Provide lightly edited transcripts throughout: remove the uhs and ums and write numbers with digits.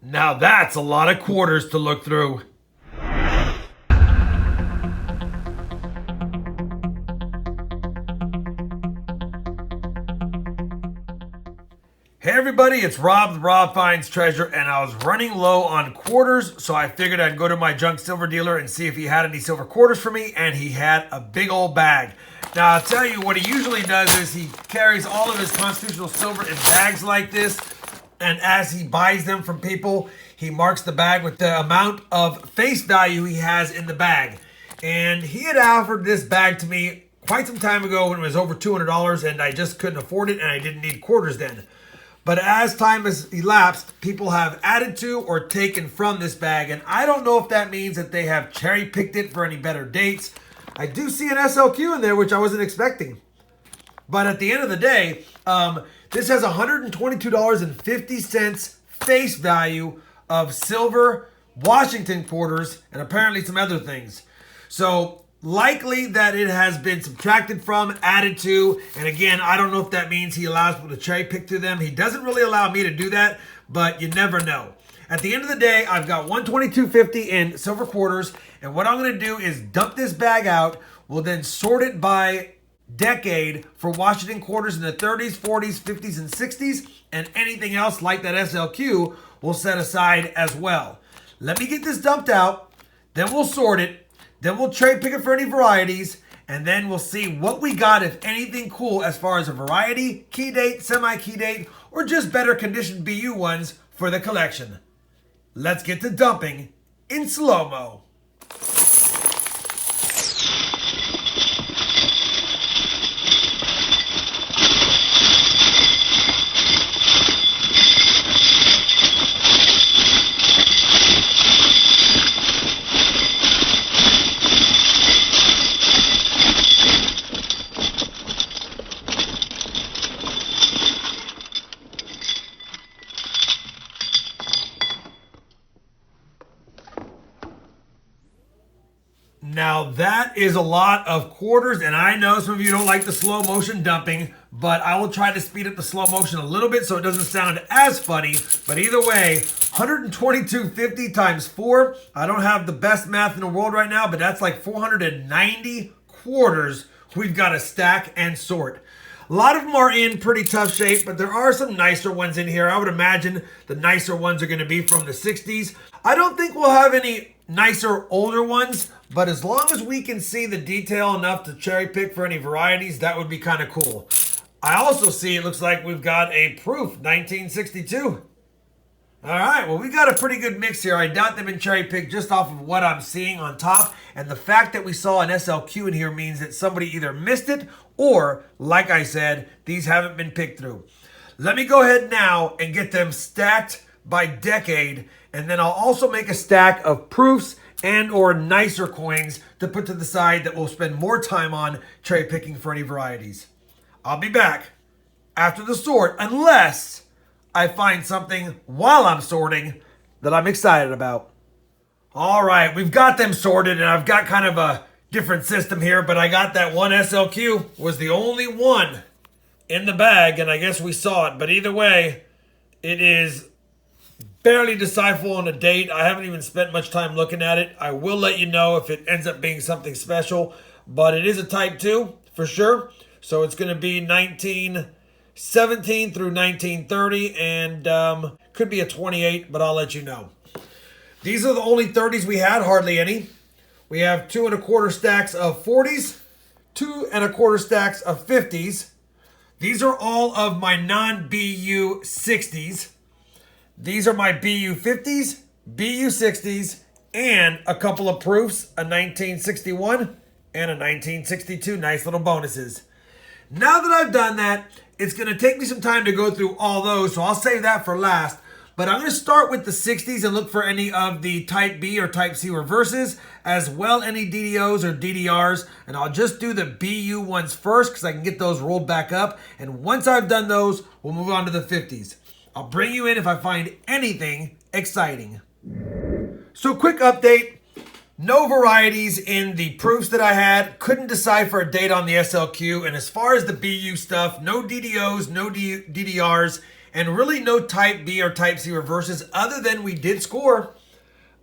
Now that's a lot of quarters to look through. Hey everybody, it's Rob, the Rob Finds Treasure, and I was running low on quarters, so I figured I'd go to my junk silver dealer and see if he had any silver quarters for me, and he had a big old bag. Now I'll tell you, what he usually does is he carries all of his constitutional silver in bags like this, and as he buys them from people, he marks the bag with the amount of face value he has in the bag. And he had offered this bag to me quite some time ago when it was over $200, and I just couldn't afford it, and I didn't need quarters then. But as time has elapsed, people have added to or taken from this bag, and I don't know if that means that they have cherry-picked it for any better dates. I do see an SLQ in there, which I wasn't expecting. But at the end of the day, this has $122.50 face value of silver Washington quarters and apparently some other things. So likely that it has been subtracted from, added to, and again, I don't know if that means he allows people to cherry pick through them. He doesn't really allow me to do that, but you never know. At the end of the day, I've got $122.50 in silver quarters, and what I'm going to do is dump this bag out. We'll then sort it by decade for Washington quarters in the 30s, 40s, 50s, and 60s, and anything else like that SLQ we'll set aside as well. Let me get this dumped out, then we'll sort it. Then we'll trade pick it for any varieties, and then we'll see what we got, if anything cool, as far as a variety, key date, semi-key date, or just better conditioned BU ones for the collection. Let's get to dumping in slow-mo. Now that is a lot of quarters, and I know some of you don't like the slow motion dumping, but I will try to speed up the slow motion a little bit so it doesn't sound as funny. But either way, $122.50 times 4. I don't have the best math in the world right now, but that's like 490 quarters we've got to stack and sort. A lot of them are in pretty tough shape, but there are some nicer ones in here. I would imagine the nicer ones are going to be from the 60s. I don't think we'll have any nicer older ones, but as long as we can see the detail enough to cherry pick for any varieties, that would be kind of cool. I also see it looks like we've got a proof 1962. All right, well, we got a pretty good mix here. I doubt they've been cherry picked just off of what I'm seeing on top, and the fact that we saw an SLQ in here means that somebody either missed it or, like I said, these haven't been picked through. Let me go ahead now and get them stacked by decade, and then I'll also make a stack of proofs and or nicer coins to put to the side that we'll spend more time on cherry picking for any varieties. I'll be back after the sort, unless I find something while I'm sorting that I'm excited about. All right, we've got them sorted, and I've got kind of a different system here, but I got that one SLQ, was the only one in the bag, and I guess we saw it. But either way, it is barely decipherable on a date. I haven't even spent much time looking at it. I will let you know if it ends up being something special, but it is a type 2 for sure. So it's going to be 1917 through 1930, and could be a 28, but I'll let you know. These are the only 30s we had, hardly any. We have 2 1/4 stacks of 40s, 2 1/4 stacks of 50s. These are all of my non-BU 60s. These are my BU 50s, BU 60s, and a couple of proofs, a 1961 and a 1962. Nice little bonuses. Now that I've done that, it's going to take me some time to go through all those, so I'll save that for last. But I'm going to start with the 60s and look for any of the Type B or Type C reverses, as well any DDOs or DDRs, and I'll just do the BU ones first because I can get those rolled back up. And once I've done those, we'll move on to the 50s. I'll bring you in if I find anything exciting. So quick update. No varieties in the proofs that I had. Couldn't decipher a date on the SLQ. And as far as the BU stuff, no DDOs, no DDRs, and really no Type B or Type C reverses, other than we did score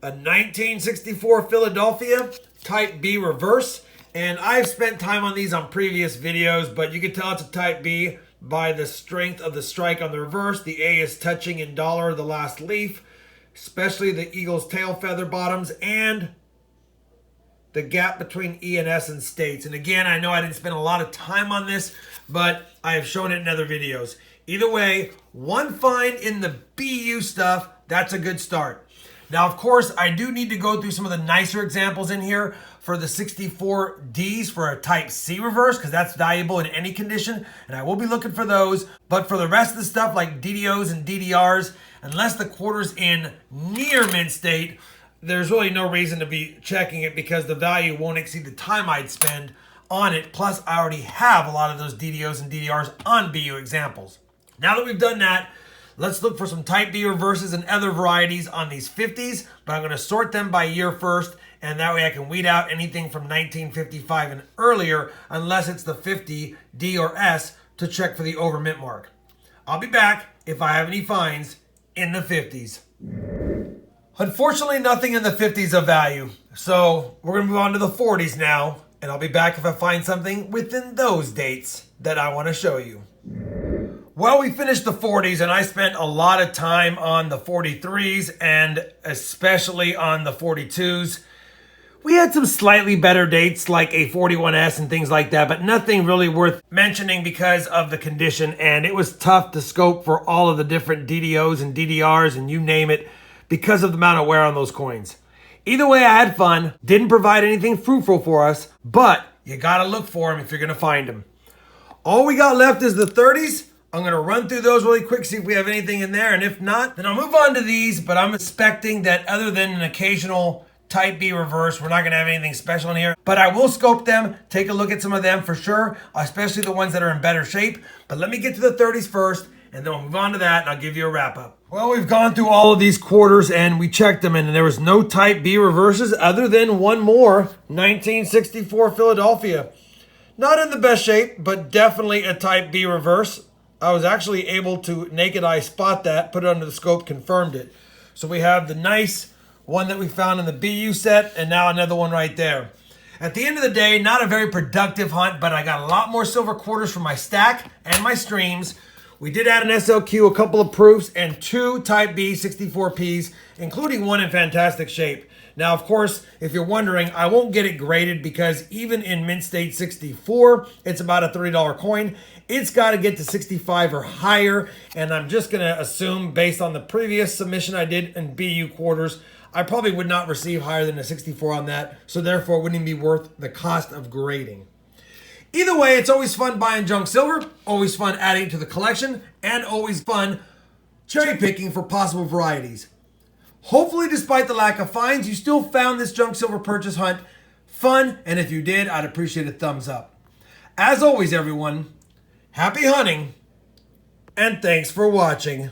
a 1964 Philadelphia Type B reverse. And I've spent time on these on previous videos, but you can tell it's a Type B by the strength of the strike on the reverse. The A is touching in dollar the last leaf, especially the Eagle's tail feather bottoms, and the gap between E and S and states. And again, I know I didn't spend a lot of time on this, but I have shown it in other videos. Either way, one find in the BU stuff, that's a good start. Now, of course, I do need to go through some of the nicer examples in here for the 64Ds for a Type C reverse, because that's valuable in any condition, and I will be looking for those. But for the rest of the stuff like DDOs and DDRs, unless the quarter's in near mint state, there's really no reason to be checking it because the value won't exceed the time I'd spend on it. Plus, I already have a lot of those DDOs and DDRs on BU examples. Now that we've done that, let's look for some Type B reverses and other varieties on these 50s, but I'm going to sort them by year first, and that way I can weed out anything from 1955 and earlier, unless it's the 50 D or S, to check for the over mint mark. I'll be back if I have any finds in the 50s. Unfortunately, nothing in the 50s of value, so we're going to move on to the 40s now, and I'll be back if I find something within those dates that I want to show you. Well, we finished the 40s, and I spent a lot of time on the 43s and especially on the 42s. We had some slightly better dates like a 41S and things like that, but nothing really worth mentioning because of the condition, and it was tough to scope for all of the different DDOs and DDRs and you name it because of the amount of wear on those coins. Either way, I had fun. Didn't provide anything fruitful for us, but you gotta look for them if you're gonna find them. All we got left is the 30s. I'm going to run through those really quick, see if we have anything in there. And if not, then I'll move on to these. But I'm expecting that other than an occasional Type B reverse, we're not going to have anything special in here. But I will scope them, take a look at some of them for sure, especially the ones that are in better shape. But let me get to the 30s first, and then we'll move on to that, and I'll give you a wrap up. Well, we've gone through all of these quarters, and we checked them, and there was no Type B reverses other than one more, 1964 Philadelphia. Not in the best shape, but definitely a Type B reverse. I was actually able to naked eye spot that, put it under the scope, confirmed it. So we have the nice one that we found in the BU set, and now another one right there. At the end of the day, not a very productive hunt, but I got a lot more silver quarters from my stack and my streams. We did add an SLQ, a couple of proofs, and 2 Type B 64Ps, including one in fantastic shape. Now, of course, if you're wondering, I won't get it graded because even in mint state 64, it's about a $30 coin. It's got to get to 65 or higher, and I'm just going to assume, based on the previous submission I did in BU quarters, I probably would not receive higher than a 64 on that, so therefore it wouldn't even be worth the cost of grading. Either way, it's always fun buying junk silver, always fun adding to the collection, and always fun cherry picking for possible varieties. Hopefully, despite the lack of finds, you still found this junk silver purchase hunt fun, and if you did, I'd appreciate a thumbs up. As always, everyone, happy hunting, and thanks for watching.